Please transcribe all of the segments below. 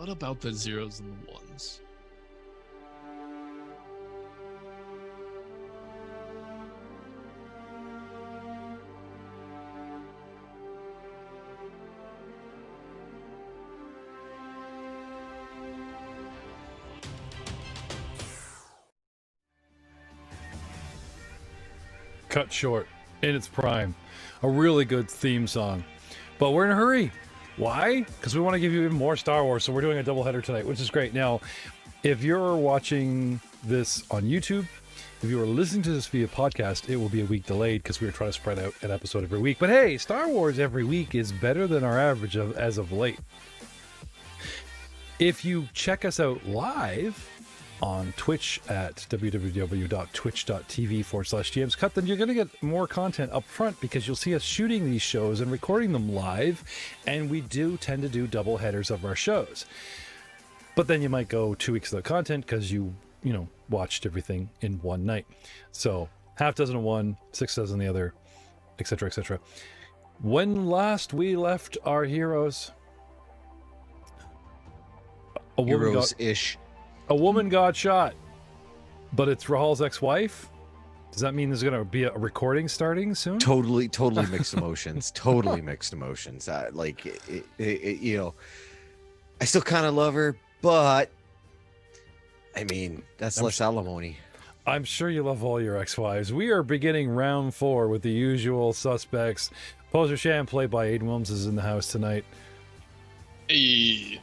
What about the zeros and the ones? Cut short in its prime. A really good theme song. But we're in a hurry. Why? Because we want to give you even more Star Wars, so we're doing a doubleheader tonight, which is great. Now, if you're watching this on YouTube, if you are listening to this via podcast, it will be a week delayed because we were trying to spread out an episode every week. But hey, Star Wars every week is better than our average as of late. If you check us out live on Twitch at www.twitch.tv/GMsCut, then you're going to get more content up front because you'll see us shooting these shows and recording them live, and we do tend to do double headers of our shows. But then you might go 2 weeks without content because you watched everything in one night. So half dozen of one, 6 dozen the other, etc., etc. When last we left our heroes, Heroes-ish. A woman got shot, but it's Rahal's ex-wife. Does that mean there's going to be a recording starting soon? Totally mixed emotions. Totally mixed emotions. I still kind of love her, but I mean, that's less alimony. I'm sure you love all your ex-wives. We are beginning round 4 with the usual suspects. Poser Sham, played by Aiden Williams, is in the house tonight. Hey.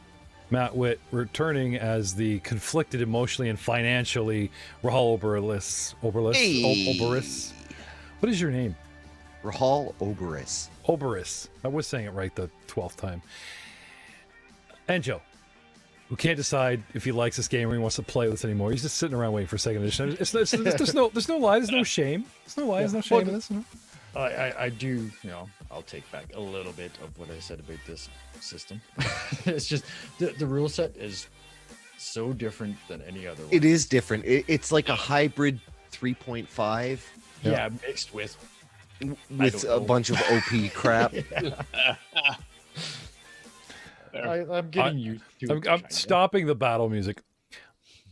Matt Witt returning as the conflicted emotionally and financially Rahal Oberis. Oberis. What is your name? Rahal Oberis. Oberis. I was saying it right the 12th time. And Joe, who can't decide if he likes this game or he wants to play with this anymore. He's just sitting around waiting for second edition. There's no lie. There's no shame. There's no lie. There's no shame in this. I do, I'll take back a little bit of what I said about this system. It's just the rule set is so different than any other one. It is different. It's like a hybrid 3.5. Yeah, mixed with a bunch of OP crap. I'm getting used to it. I'm stopping the battle music.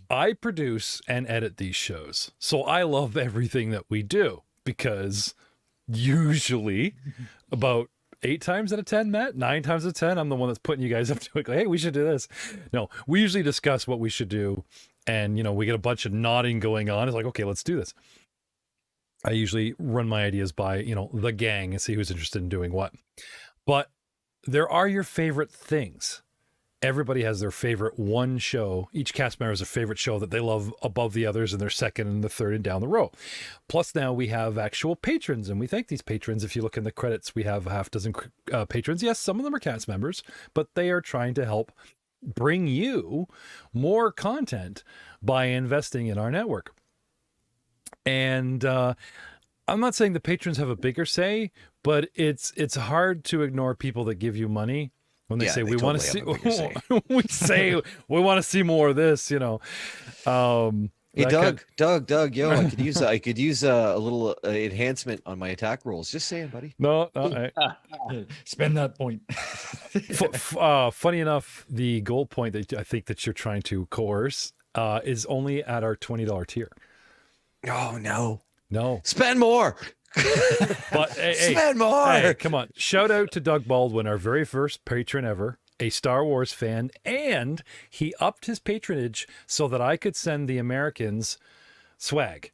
I produce and edit these shows, so I love everything that we do because usually about 8 times out of 10, Matt, 9 times out of 10, I'm the one that's putting you guys up to it. Like, hey, we should do this. No, we usually discuss what we should do, and we get a bunch of nodding going on. It's like, okay, let's do this. I usually run my ideas by the gang and see who's interested in doing what. But there are your favorite things. Everybody has their favorite one show. Each cast member has a favorite show that they love above the others, and their second and the third and down the row. Plus now we have actual patrons, and we thank these patrons. If you look in the credits, we have a half dozen patrons. Yes, some of them are cast members, but they are trying to help bring you more content by investing in our network. And I'm not saying the patrons have a bigger say, but it's hard to ignore people that give you money when they say we want to see we say we want to see more of this, Hey, Doug, yo, I could use a little enhancement on my attack rolls. Just saying, buddy. No, Spend that point. Funny enough, the goal point that I think that you're trying to coerce is only at our $20 tier. Oh no, spend more. But spend more. Hey, come on! Shout out to Doug Baldwin, our very first patron ever, a Star Wars fan, and he upped his patronage so that I could send the Americans swag,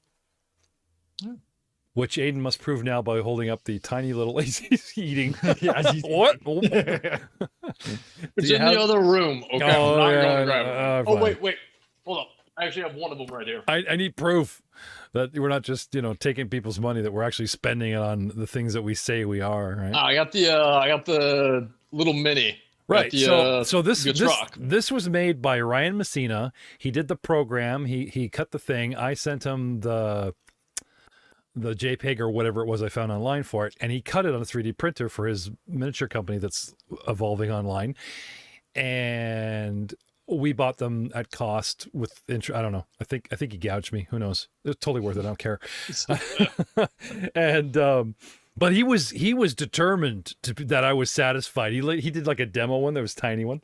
which Aiden must prove now by holding up the tiny little he's eating. What? It's in the other room. Okay, Oh, I'm not yeah, going to grab it. fine. Wait. Hold up. I actually have one of them right here. I need proof that we're not just taking people's money, that we're actually spending it on the things that we say we are. Right? I got the little mini. Right. So truck. This was made by Ryan Messina. He did the program. He cut the thing. I sent him the JPEG or whatever it was I found online for it, and he cut it on a 3D printer for his miniature company that's evolving online. And we bought them at cost with I don't know. I think he gouged me. Who knows? It's totally worth it. I don't care. And but he was determined that I was satisfied. He did like a demo one. There was a tiny one,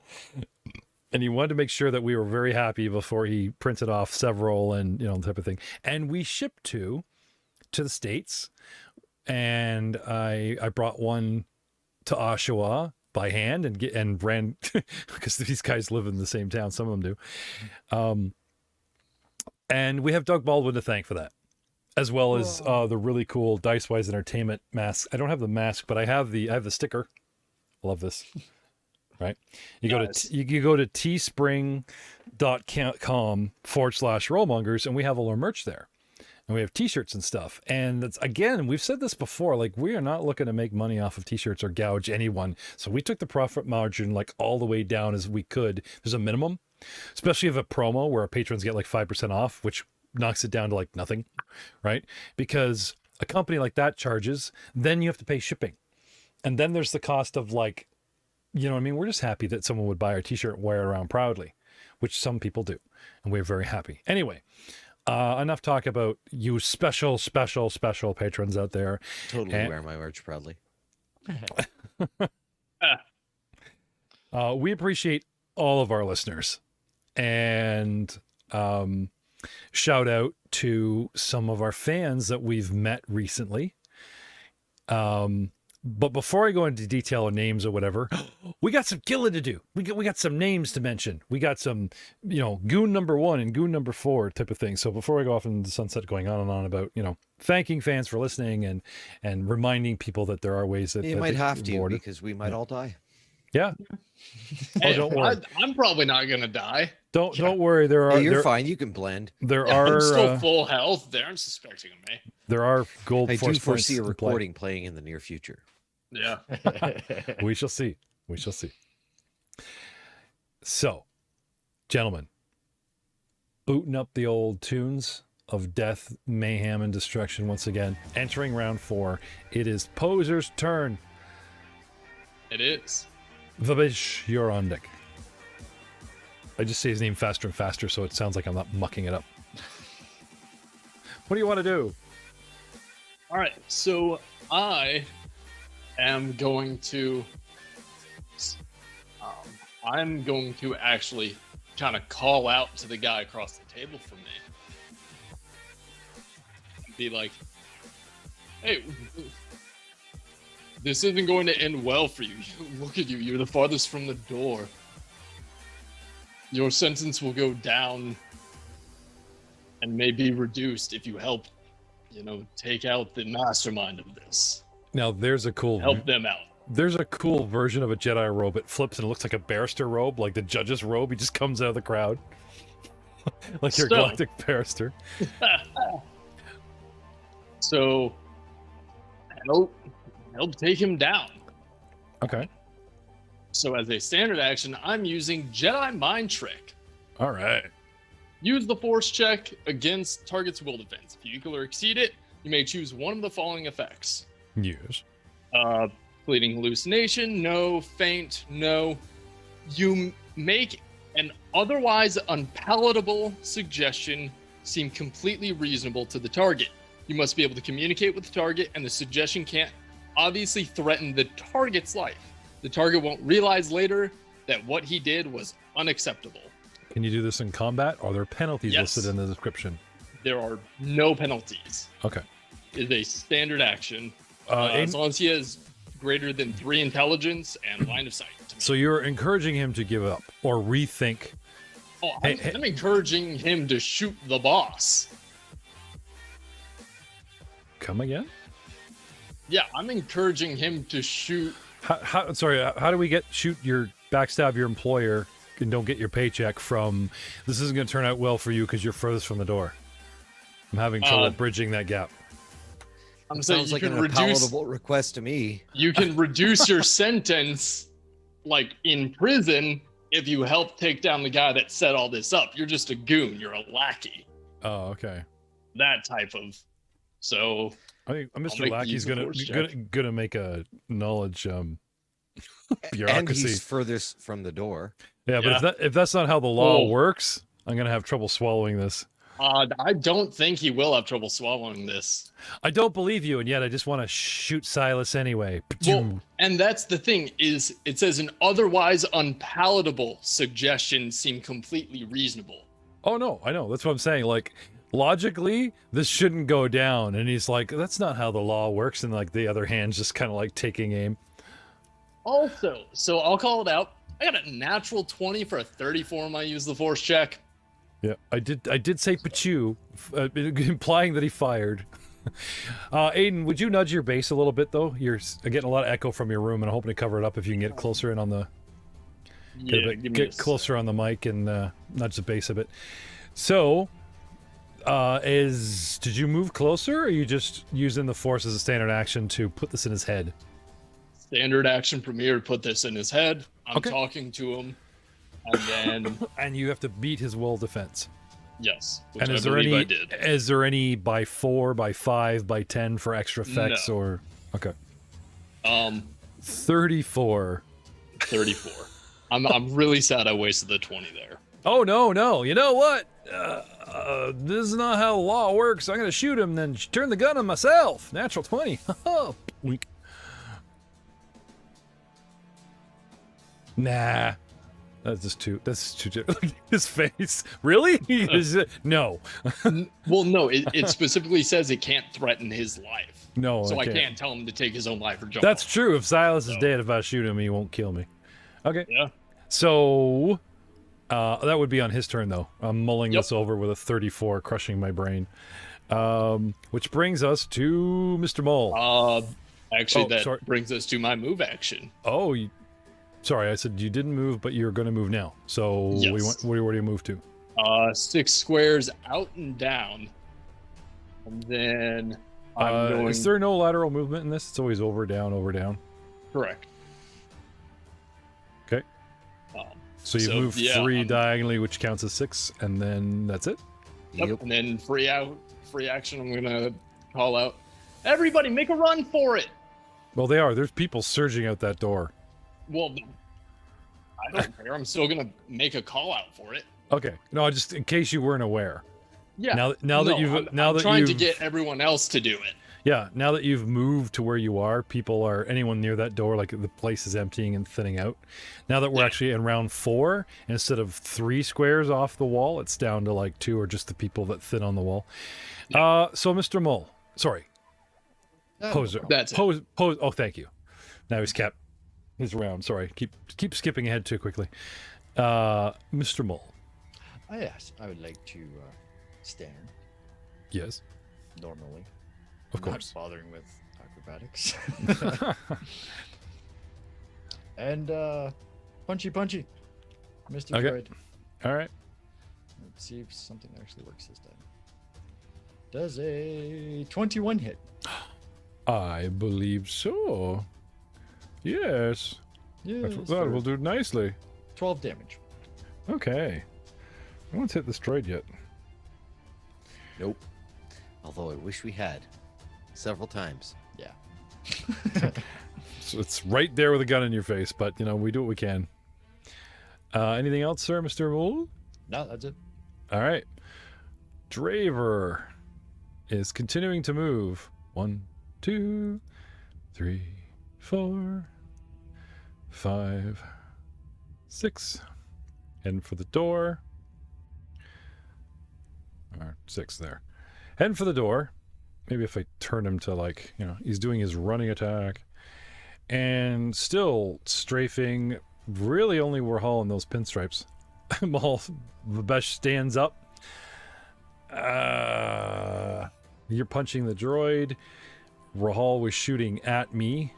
And he wanted to make sure that we were very happy before he printed off several and, type of thing. And we shipped to the States. And I brought one to Oshawa by hand and ran because these guys live in the same town. Some of them do. And we have Doug Baldwin to thank for that, as well as the really cool Dicewise Entertainment mask. I don't have the mask, but I have the sticker. I love this. Right. You go to teespring.com/rollmongers, and we have all our merch there. And we have t-shirts and stuff. And it's, again, we've said this before, like, we are not looking to make money off of t-shirts or gouge anyone. So we took the profit margin like all the way down as we could. There's a minimum, especially if a promo where our patrons get like 5% off, which knocks it down to like nothing, right? Because a company like that charges, then you have to pay shipping. And then there's the cost of like, we're just happy that someone would buy our t-shirt and wear it around proudly, which some people do. And we're very happy. Anyway, enough talk about you special patrons out there. Totally wear my merch proudly. We appreciate all of our listeners. And shout out to some of our fans that we've met recently. But before I go into detail of names or whatever, we got some killing to do. We got some names to mention. We got some, goon number 1 and goon number 4 type of thing. So before I go off into the sunset going on and on about, thanking fans for listening and reminding people that there are ways that you that might they have can to reward it. because we might all die. Yeah. Hey, don't worry. I'm probably not gonna die. Don't worry. There are Hey, you're there, fine. You can blend. there Yeah, I'm still are full health. They aren't suspecting of me. there are gold I force do foresee a points to play. recording playing in the near future. Yeah. We shall see. So, gentlemen, booting up the old tunes of death, mayhem, and destruction once again. Entering round 4, it is Poser's turn. It is. Vabish, you're on deck. I just say his name faster and faster so it sounds like I'm not mucking it up. What do you want to do? All right. So I am going to. I'm going to actually kind of call out to the guy across the table from me. And be like, "Hey, this isn't going to end well for you. Look at you. You're the farthest from the door. Your sentence will go down and may be reduced if you help, take out the mastermind of this. Now, there's a cool... Help them out." There's a cool version of a Jedi robe. It flips and it looks like a barrister robe, like the judge's robe. He just comes out of the crowd. Like your galactic barrister. So, help take him down. Okay. So as a standard action, I'm using Jedi Mind Trick. All right. Use the force check against target's will defense. If you equal or exceed it, you may choose one of the following effects. Yes. Fleeting hallucination, no. Faint, no. You make an otherwise unpalatable suggestion seem completely reasonable to the target. You must be able to communicate with the target, and the suggestion can't obviously threaten the target's life. The target won't realize later that what he did was unacceptable. Can you do this in combat? Are there penalties Yes. listed in the description? There are no penalties. Okay. It's a standard action. Aiden- As long as he has greater than 3 intelligence and line of sight. To me. So you're encouraging him to give up or rethink. I'm encouraging him to shoot the boss. Come again? Yeah, I'm encouraging him to shoot. How do we backstab your employer and don't get your paycheck from this isn't going to turn out well for you because you're furthest from the door? I'm having trouble bridging that gap. I'm saying Sounds you like can an reduce. unpalatable request to me. You can reduce your sentence, like in prison, if you help take down the guy that set all this up. You're just a goon. You're a lackey. Oh, okay. That type of. So. I think Mr. make Lackey's use of force check. gonna make a knowledge And bureaucracy. he's furthest from the door. Yeah, but Yeah. if that's not how the law Oh. works, I'm gonna have trouble swallowing this. I don't think he will have trouble swallowing this. I don't believe you, and yet I just want to shoot Silas anyway. Well, and that's the thing, is it says an otherwise unpalatable suggestion seemed completely reasonable. Oh no, I know. That's what I'm saying. Like, logically, this shouldn't go down. And he's like, that's not how the law works. And like the other hand's just kind of like taking aim. Also, so I'll call it out. I got a natural 20 for a 34 on my use the force check. Yeah, I did say Pachu, implying that he fired. Aiden, would you nudge your base a little bit though? You're getting a lot of echo from your room, and I'm hoping to cover it up if you can get closer in on the get closer on the mic and nudge the base a bit. So, did you move closer, or are you just using the force as a standard action to put this in his head? Standard action for me to put this in his head. I'm Okay. talking to him, and then And you have to beat his will defense. yes, which And I is there believe any? I did. Is there any by 4, by 5, by 10 for extra effects, No. or okay? 34. 34. I'm really sad I wasted the 20 there. Oh no! You know what? This is not how the law works. I'm gonna shoot him, then turn the gun on myself. Natural 20. Wink. Nah. That's too. Look at his face. Really? No. Well, no, it specifically says it can't threaten his life. No. So I can't. can't tell him to take his own life or jump That's off. true. If Silas is So- dead, if I shoot him, he won't kill me. Okay. Yeah. So, that would be on his turn, though. I'm mulling Yep. this over with a 34, crushing my brain. Which brings us to Mr. Mole. Actually, Oh, that sorry. brings us to my move action. Oh, sorry, I said you didn't move, but you're going to move now. So, Yes. where do you move to? 6 squares out and down. And then I'm going... Is there no lateral movement in this? It's always over, down, over, down. Correct. Okay. So you So, move yeah, 3 I'm- diagonally, which counts as 6, and then that's it? Yep. And then free action, I'm going to call out, everybody make a run for it. Well, they are. There's people surging out that door. Well, I don't care. I'm still going to make a call out for it. Okay. No, just in case you weren't aware. Yeah. Now that No, you've I'm trying to you've- get everyone else to do it. Yeah, now that you've moved to where you are, anyone near that door, like the place is emptying and thinning out. Now that we're Yeah. actually in round 4, instead of 3 squares off the wall, it's down to like 2, or just the people that thin on the wall. So Mr. Mole, sorry, Poser. That's it. Pose. Oh, thank you. Now he's kept his round. Sorry, keep skipping ahead too quickly. Mr. Mole. Yes, I would like to stand Yes, normally. of Not course. bothering with acrobatics. And punchy. Misty Okay. Freud. All right. Let's see if something actually works this time. Does a 21 hit? I believe so. Yes, Yeah, that will do nicely. 12 damage. Okay. No one's hit this droid yet. Nope. Although I wish we had several times. Yeah. So it's right there with a gun in your face, but we do what we can. Anything else, sir, Mr. Mole? No, that's it. All right. Draver is continuing to move. 1, 2, 3, 4, 5, 6. Heading for the door. Or 6 there. Heading for the door. Maybe if I turn him to he's doing his running attack. And still strafing, really only Warhol in those pinstripes. Maul, Vabesh stands up. You're punching the droid. Rahal was shooting at me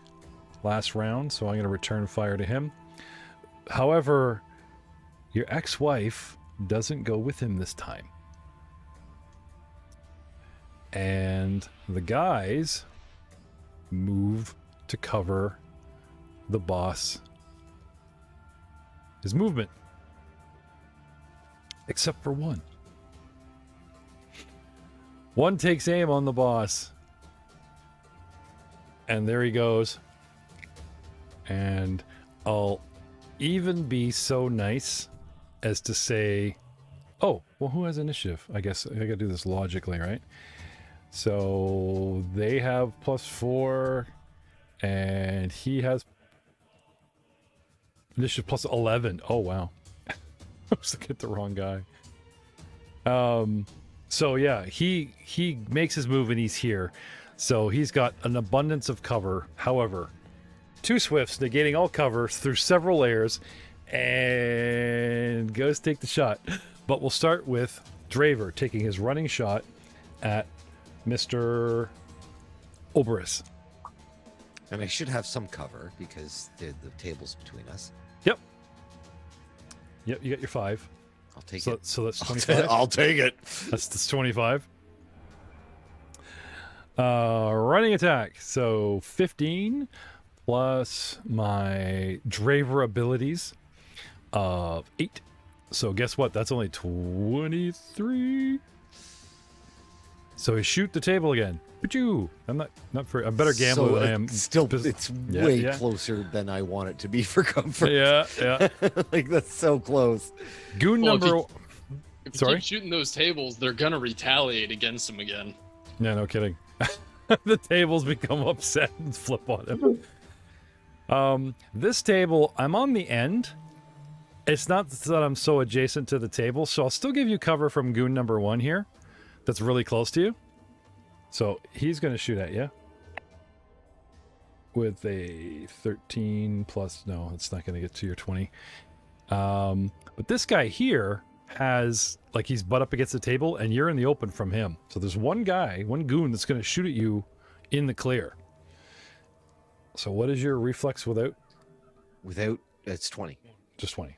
last round, so I'm going to return fire to him. However, your ex-wife doesn't go with him this time. And the guys move to cover the boss. His movement. Except for one. One takes aim on the boss. And there he goes. And I'll even be so nice as to say Oh, well, who has initiative? I guess I gotta do this logically, right? So they have +4, and he has initiative +11. Oh, wow. I was looking at the wrong guy. So yeah, he makes his move and he's here. So he's got an abundance of cover. However, 2 swifts negating all cover through several layers and goes take the shot. But we'll start with Draver taking his running shot at Mr. Oberus. And I should have some cover because the table's between us. Yep, you got your 5. I'll take So, it. so that's 25. I'll take it. That's 25. Running attack. So 15 plus my Draver abilities of 8. So guess what? That's only 23. So he shoot the table again. Pachoo! I'm not for. I'm better gambler So than I am. Still, it's way yeah. closer than I want it to be for comfort. Yeah. Like that's so close. Goon Well, number. If you Sorry? keep shooting those tables, they're gonna retaliate against him again. Yeah, no kidding. The tables become upset and flip on him. This table, I'm on the end. It's not that I'm so adjacent to the table, so I'll still give you cover from goon number 1 here. That's really close to you. So he's going to shoot at you with a 13 plus. No, it's not going to get to your 20. But this guy here has, like, he's butt up against the table and you're in the open from him. So there's one goon that's going to shoot at you in the clear. So what is your reflex without? Without, it's 20. Just 20.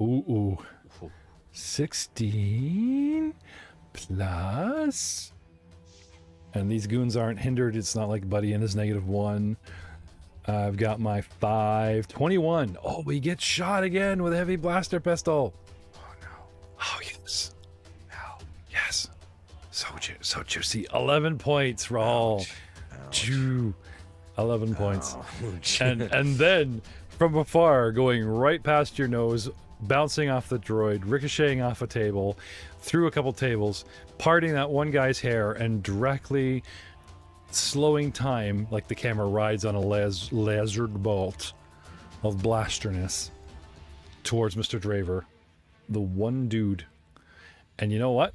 Ooh. 16 plus. And these goons aren't hindered. It's not like Buddy and his -1. I've got my 5. 21. Oh, we get shot again with a heavy blaster pistol. Oh, no. Oh, yes. No. Yes. So juicy. 11 points, Raul. Ouch. 11 points. Ouch. And then from afar, going right past your nose, bouncing off the droid, ricocheting off a table, through a couple tables, parting that one guy's hair, and directly slowing time like the camera rides on a lasered bolt of blasterness towards Mr. Draver, the one dude. And you know what?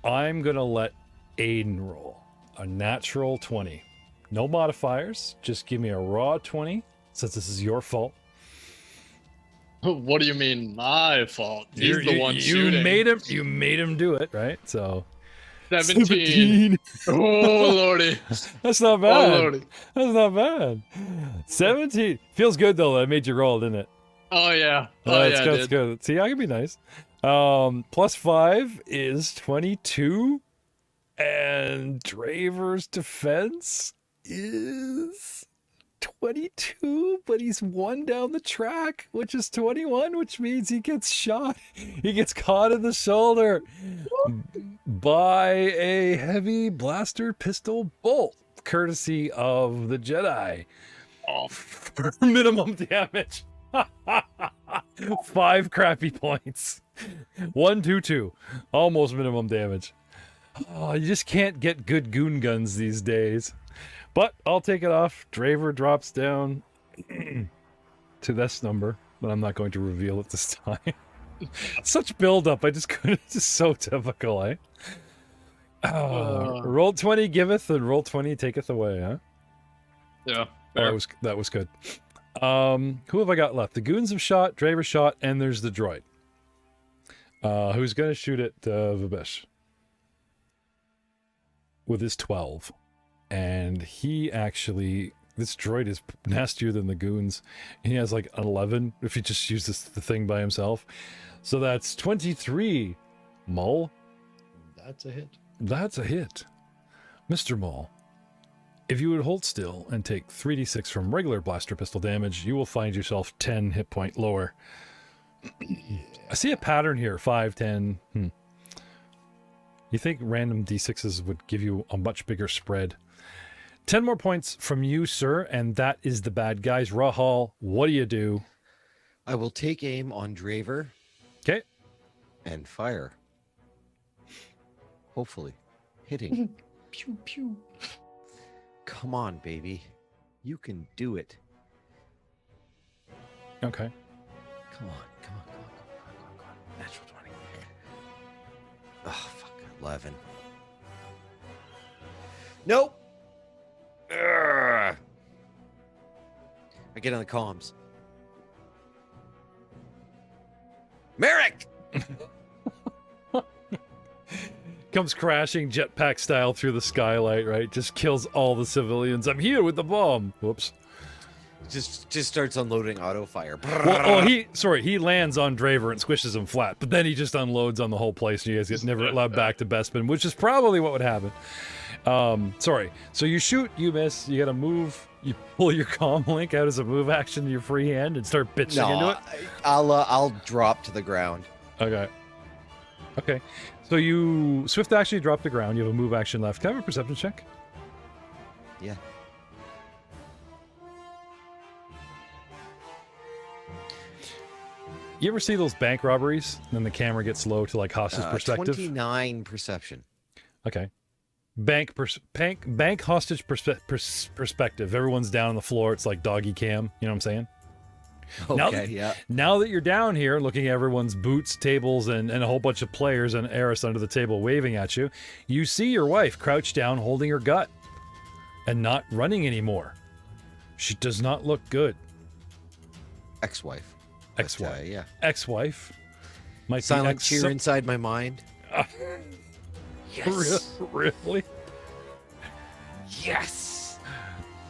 I'm gonna let Aiden roll a natural 20. No modifiers, just give me a raw 20, since this is your fault. What do you mean my fault? He's the one you shooting. You made him do it, right? So 17. Oh lordy. That's not Oh bad. lordy. That's not bad. 17 feels good though. That I made you roll, didn't it? Oh yeah. Oh yeah. That's good. See, I can be nice. Plus 5 is 22, and Draver's defense is 22, but he's 1 down the track, which is 21, which means he gets shot. He gets caught in the shoulder by a heavy blaster pistol bolt, courtesy of the Jedi. Oh, For minimum damage. 5 crappy points. 1, 2, 2. Almost minimum damage. Oh, you just can't get good goon guns these days. But I'll take it off. Draver drops down to this number, but I'm not going to reveal it this time. Such build-up. I just couldn't. It's just so typical, eh? Roll 20 giveth, and roll 20 taketh away, huh? yeah. Oh, that was good. Who have I got left? The goons have shot, Draver shot, and there's the droid. Who's going to shoot at Vabesh with his 12. And he actually, this droid is nastier than the goons. He has like 11 if he just uses the thing by himself. So that's 23. Mull? That's a hit. That's a hit. Mr. Mull, if you would hold still and take 3d6 from regular blaster pistol damage, you will find yourself 10 hit point lower. I see a pattern here, 5, 10. You think random d6s would give you a much bigger spread. 10 more points from you, sir, and that is the bad guys. Rahal, what do you do? I will take aim on Draver. Okay. And fire. Hopefully. Hitting. Pew pew. Come on, baby. You can do it. Okay. Come on. Natural 20. Oh, fuck. 11. Nope. Urgh. I get on the comms. Merrick! Comes crashing jetpack style through the skylight, right? Just kills all the civilians. I'm here with the bomb. Whoops. Just starts unloading auto fire. Well, he lands on Draver and squishes him flat, but then he just unloads on the whole place, and you guys get never allowed back to Bespin, which is probably what would happen. Sorry. So you shoot, you miss, you gotta move, you pull your comm link out as a move action in your free hand and start bitching into it. I'll drop to the ground. Okay. So you swift action, you drop to the ground, you have a move action left. Can I have a perception check? Yeah. You ever see those bank robberies? And then the camera gets low to like hostage perspective? 29 perception. Okay. Bank hostage perspective. Everyone's down on the floor. It's like doggy cam. You know what I'm saying? Okay, yeah. Now that you're down here looking at everyone's boots, tables, and a whole bunch of players and Eris under the table waving at you, you see your wife crouched down holding her gut and not running anymore. She does not look good. Ex-wife. Ex-wife. Yeah. Ex-wife. Might Silent be cheer inside my mind. Yes. Really? Yes.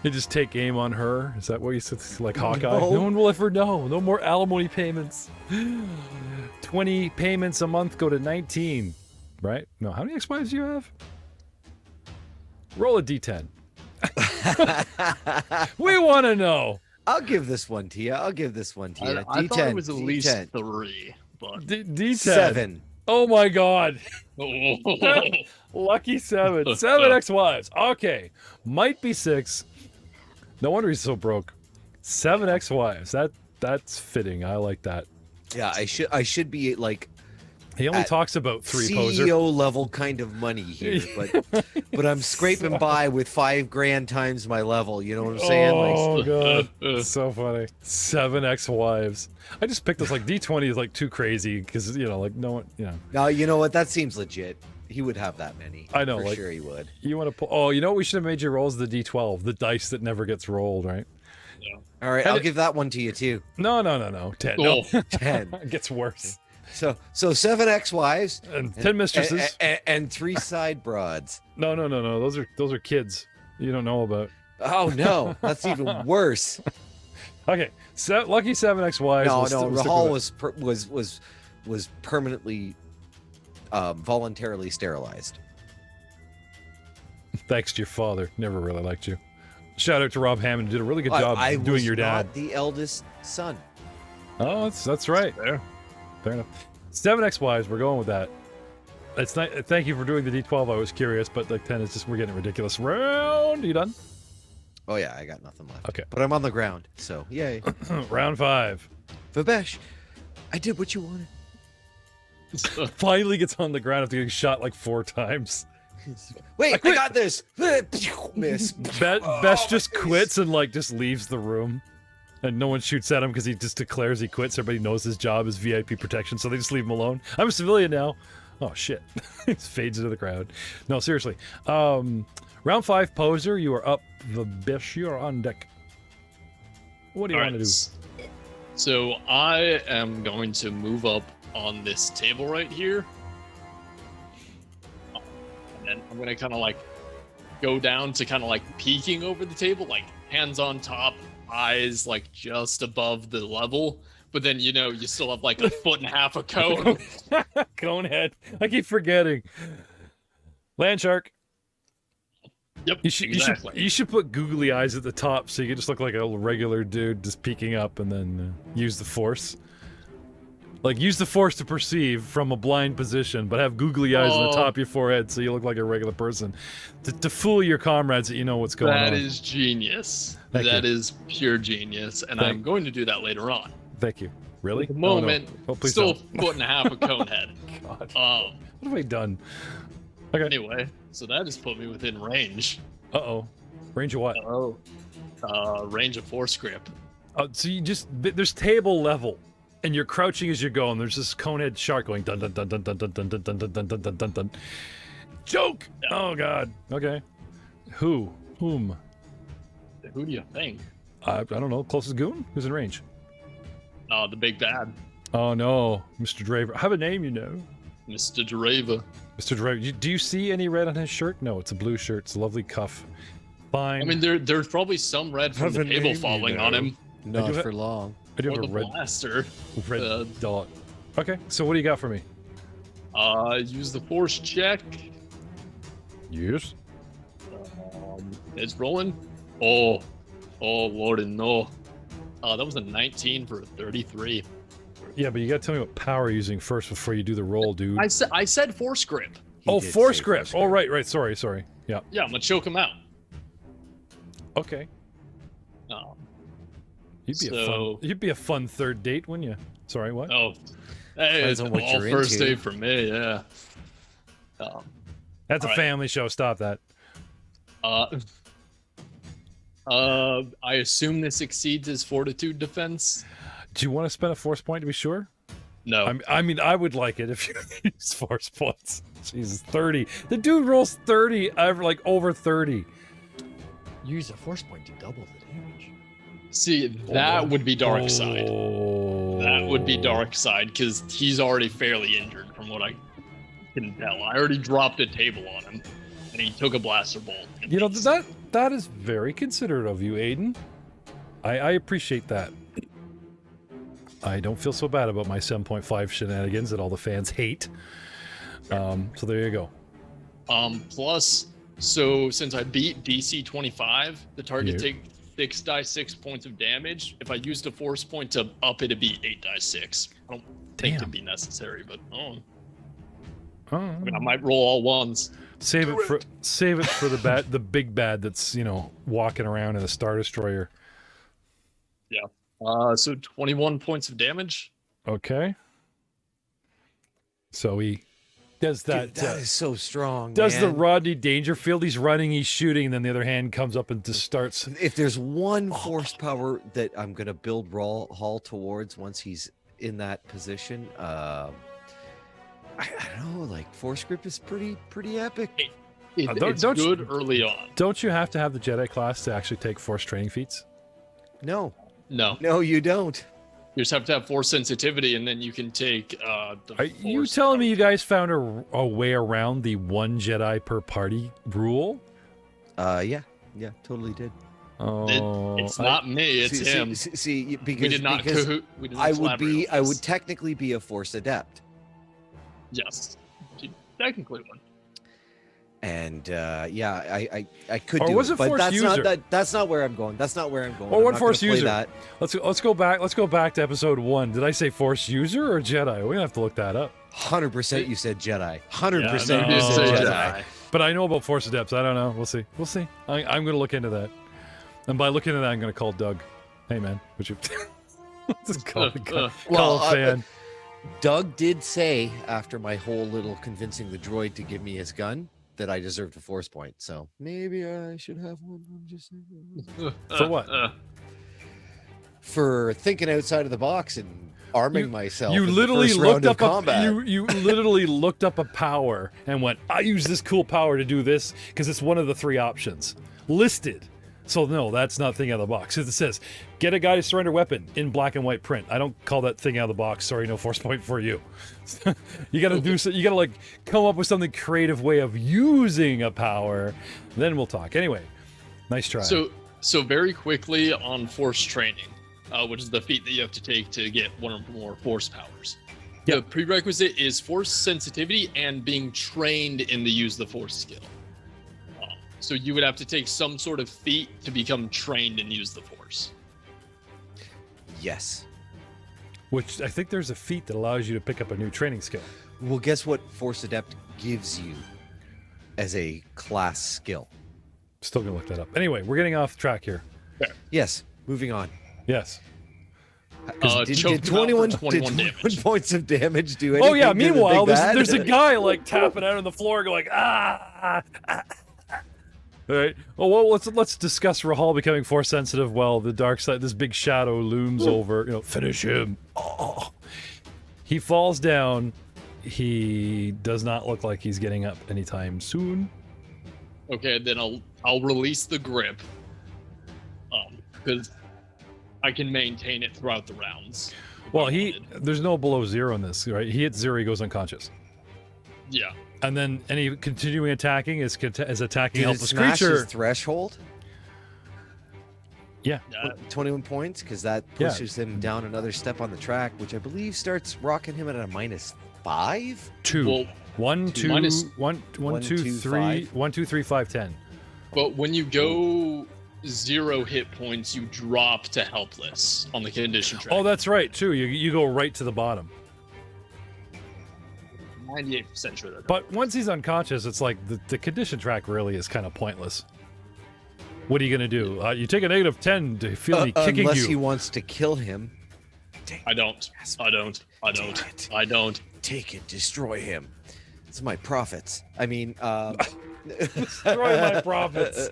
You just take aim on her? Is that what you said? Like Hawkeye? No. No one will ever know. No more alimony payments. 20 payments a month go to 19. Right? No, how many ex-wives do you have? Roll a d10. We want to know. I'll give this one to you. I thought it was at least D10. 3, but D10. 7. Oh my god. oh. Lucky 7. 7 ex-wives. Okay. Might be 6. No wonder he's so broke. 7 ex-wives. That's fitting. I like that. Yeah, I should be like He only at talks about 3 poser. CEO level kind of money here, but I'm scraping by with $5,000 times my level. You know what I'm saying? Oh god, so funny. 7 ex-wives. I just picked this like D20 is like too crazy because like no one, No, you know what? That seems legit. He would have that many. I know, for like, sure he would. You want to pull? Oh, you know what we should have made you roll is the D12, the dice that never gets rolled, right? Yeah. All right, I'll give that one to you too. No. 10. No. 10. It gets worse. So 7 ex-wives And 10 mistresses. and 3 side broads. No. Those are kids. You don't know about. Oh no, that's even worse. Okay, lucky 7 ex-wives. No, we'll stick Rahal with it. was permanently, voluntarily sterilized. Thanks to your father. Never really liked you. Shout out to Rob Hammond. Did a really good job I doing was your dad. not the eldest son. Oh, that's right. Fair. Fair enough. 7 ex-wives. We're going with that. It's not. Thank you for doing the D12. I was curious, but like 10 is just we're getting ridiculous. Round. You done? Oh yeah, I got nothing left. Okay. But I'm on the ground, so yay. Round 5. Vabesh, I did what you wanted. Finally gets on the ground after getting shot like 4 times. Wait, I got this. Miss. Besh just quits and like just leaves the room, and no one shoots at him because he just declares he quits. Everybody knows his job is VIP protection, so they just leave him alone. I'm a civilian now. Oh shit! He just fades into the crowd. No, seriously. Round 5, poser. You are up. The Besh, you are on deck. What do you want to do? So I am going to move up on this table right here. And I'm gonna kind of like go down to kind of like peeking over the table, like hands on top, eyes like just above the level. But then you still have like 1.5 feet of cone. Conehead. I keep forgetting. Land shark. Yep. You should put googly eyes at the top so you can just look like a regular dude just peeking up and then use the force. Like, use the force to perceive from a blind position, but have googly eyes on the top of your forehead so you look like a regular person. To fool your comrades that you know what's going on. That is genius. Thank That you. is pure genius, and I'm going to do that later on. Thank you. Really? At the moment, Oh, no. Oh, please still don't. foot and a half of Conehead. God. Um, What have I done? Okay. anyway, so that has put me within range. Uh-oh. Range of what? Range of force grip. So you just there's table level, and you're crouching as you go, and there's this conehead shark going dun dun dun dun dun dun dun dun dun dun dun dun dun dun dun. Joke. Yeah. Oh God. Okay. Who? Whom? Who do you think? I don't know. Closest goon? Who's in range? The big bad, Oh no, Mr. Draver. I have a name, you know. Mr. Drava. Mr. Draver. Do you see any red on his shirt? No, it's a blue shirt. It's a lovely cuff. Fine. I mean, there's probably some red from Have the a table name, you falling on know. him, Not do for long. I do or have the a red blaster. dot. Okay, so what do you got for me? Use the force check. Yes. It's rolling. Oh, Lord, and no. That was a 19 for a 33. Yeah, but you gotta tell me what power you're using first before you do the roll, dude. I said force grip. He Oh, did force say grip. Oh, right. Sorry. Yeah. Yeah, I'm gonna choke him out. Okay. Um, You'd be a fun third date, wouldn't you? Sorry, what? Oh, hey, Depends it's on what all you're first into. date for me. Yeah. That's a all right. family show. Stop that. I assume this exceeds his fortitude defense. Do you want to spend a force point to be sure? No. I mean, I would like it if you use force points. Jesus, 30. The dude rolls 30, like over 30. Use a force point to double the damage. See, that would be dark side. Oh. That would be dark side because he's already fairly injured from what I can tell. I already dropped a table on him, and he took a blaster bolt. You know, that is very considerate of you, Aiden. I appreciate that. I don't feel so bad about my 7.5 shenanigans that all the fans hate. So there you go. Plus, so since I beat DC 25, the target Yeah. takes 6 points of damage. If I used a force point to up it, it'd be 8d6. I don't think Damn. it'd be necessary, but I Oh. mean, I might roll all ones. Save it for the big bad that's, you know, walking around in a Star Destroyer. Yeah. So 21 points of damage. Okay. So he does that. Dude, that is so strong. Does the man. Rodney Dangerfield? He's running, he's shooting, and then the other hand comes up and just starts. If there's one force power that I'm gonna build Hall towards once he's in that position, I don't know, like force grip is pretty epic. It's don't you- good early on. Don't you have to have the Jedi class to actually take force training feats? No, No, you don't. you just have to have force sensitivity, and then you can take the Are you force telling me power. you guys found a way around the one Jedi per party rule? Yeah, totally did. Oh, It's not me, it's him. See, because We did not because cahoot. We did not I would collaborate on I this. would technically be a force adept, Yes, technically one. and yeah, I could Or do was it, it but force that's user? that's not where I'm going. That's not where I'm going. Or I'm what not force gonna play user? That. Let's go back. Let's go back to episode 1. Did I say force user or Jedi? We're gonna have to look that up. 100% you said Jedi. 100% Yeah, you no. said Oh, Jedi. But I know about force adepts. I don't know. We'll see. I'm gonna look into that. And by looking into that, I'm gonna call Doug. Hey man, would you just call Well, a fan? Doug did say after my whole little convincing the droid to give me his gun that I deserved a force point. So maybe I should have one. I'm just saying. For what? For thinking outside of the box and arming myself. You in the literally first round looked of up combat. you literally looked up a power and went, I use this cool power to do this because it's one of the 3 options listed. So no, that's not thing out of the box. It says, get a guy to surrender weapon in black and white print. I don't call that thing out of the box. Sorry, no force point for you. You gotta do so. You gotta like come up with something creative way of using a power. Then we'll talk. Anyway, nice try. So very quickly on force training, which is the feat that you have to take to get one or more force powers. Yep. The prerequisite is force sensitivity and being trained in the use of the force skill. So you would have to take some sort of feat to become trained and use the force. Yes. Which I think there's a feat that allows you to pick up a new training skill. Well, guess what Force Adept gives you as a class skill? Still gonna look that up. Anyway, we're getting off track here. Yes. Moving on. Yes. Did choked him out 21, for 21 did 21 damage. points of damage do anything? Oh yeah. to the big Meanwhile, bad? there's a guy like tapping out on the floor, going ah. All right. Oh well, let's discuss Rahal becoming force sensitive. Well, the dark side, this big shadow looms over. You know, finish him. Oh. He falls down. He does not look like he's getting up anytime soon. Okay, then I'll release the grip. Because I can maintain it throughout the rounds. Well, there's no below 0 in this, right? He hits 0, he goes unconscious. Yeah. And then any continuing attacking is attacking Did it helpless smash creature. his threshold? Yeah. 21 points, because that pushes him down another step on the track, which I believe starts rocking him at a -5. 2. Well, 1, 2, minus- 1, 1, 2, 2, 3, 5. 1, 2, 3, 5, 10. But when you go 0 hit points, you drop to helpless on the condition track. Oh, that's right, too. You go right to the bottom. 98% sure that. But once he's unconscious, it's like the condition track really is kind of pointless. What are you going to do? You take a -10 to feel me kicking unless you. he wants to kill him. I don't. Take it, destroy him. It's my profits. I mean, Destroy my profits.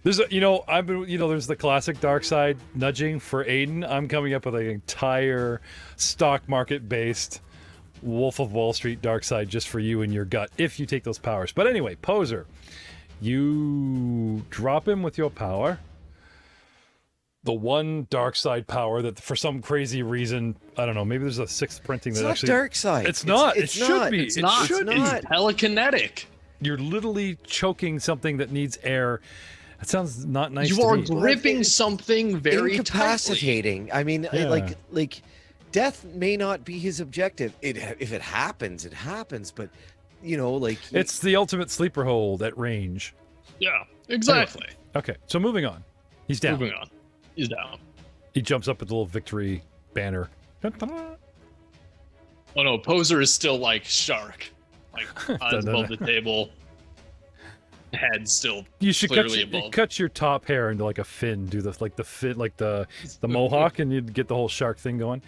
There's there's the classic dark side nudging for Aiden. I'm coming up with an entire stock market based Wolf of Wall Street dark side just for you and your gut if you take those powers. But anyway, Poser, you drop him with your power. The one dark side power that for some crazy reason, I don't know, maybe there's a 6th printing it's that not actually dark side. It's not. It's it should not. be. It's It not. should It's be. not. It's telekinetic. You're literally choking something that needs air. That sounds not nice You to are me. gripping something very tightly. incapacitating. I mean, Yeah. like death may not be his objective. If it happens, it happens. But like It's the ultimate sleeper hold at range. Yeah, exactly. Okay, so moving on. He's down. Moving on. He's down. He jumps up with the little victory banner. Oh no, Poser is still like shark. Like eyes above the table. Head still You should clearly above. cut your top hair into like a fin. Do the fin like the mohawk, and you'd get the whole shark thing going.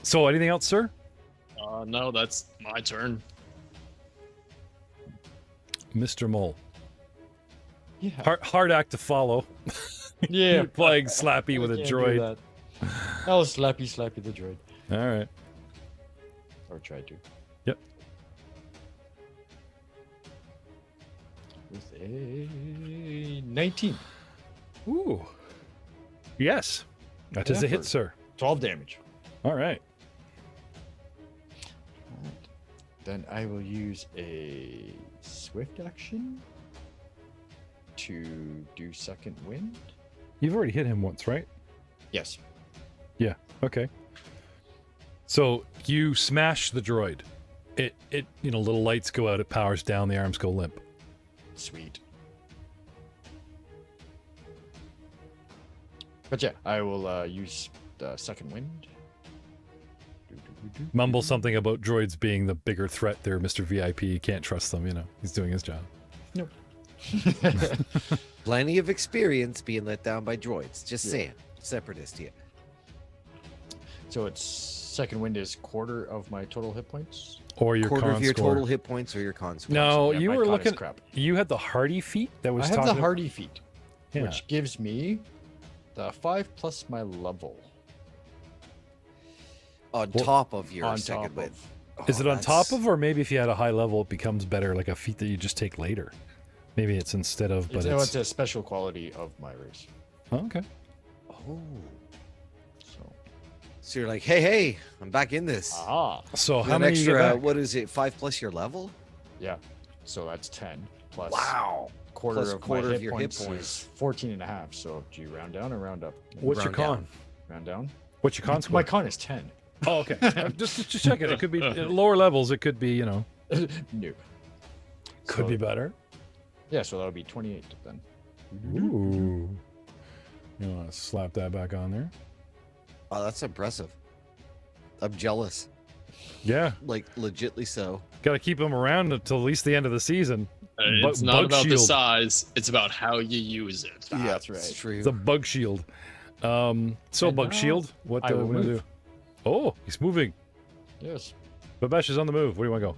So anything else, sir? No, that's my turn. Mr. Mole. Yeah. Hard act to follow. Yeah. You're playing Slappy with a Can't do droid. that. I'll slappy the droid. All right. Or try to. Yep. With a 19. Ooh. Yes. That is a hit, for sir. 12 damage. All right. Alright. Then I will use a swift action to do second wind. You've already hit him once, right? Yes. Yeah. Okay. So you smash the droid. It little lights go out, it powers down, the arms go limp. Sweet. But yeah, I will use the second wind. Mumble something about droids being the bigger threat there, Mr. VIP. You can't trust them, He's doing his job. Nope. plenty of experience being let down by droids. Just saying, separatist here. So it's second wind is quarter of my total hit points. Or your Quarter con of your score. total hit points or your con score. No, Yeah, you my were con is looking. crap. You had the hardy feat that was. I have the talking- hardy feat, Yeah. which gives me the 5 plus my level. On top of your on second top win. of. Is it on top of, or maybe if you had a high level, it becomes better, like a feat that you just take later? Maybe it's instead of, but It's a special quality of my race. Oh, okay. Oh. So. So you're like, hey, I'm back in this. Ah. So With how an many you get extra, back? what is it, 5 plus your level? Yeah. So that's 10 plus. Wow. Quarter Plus of quarter my of hit your hit points, points. is 14 and a half. So do you round down or round up? What's your round con? down. Round down. What's your con score? My con is 10. Oh, okay. just check it. It could be at lower levels. It could be, No. could So- be better. Yeah, so that'll be 28 then. Ooh. You want to slap that back on there? Oh, that's impressive. I'm jealous. Yeah. Like, legitly so. Got to keep them around until at least the end of the season. It's Bu- not bug about the shield. size; it's about how you use it. That's It's right. true. It's a bug shield. So And Bug now Shield, what I do we will want to do? move. Oh, he's moving. Yes. Babesh is on the move. Where do you want to go?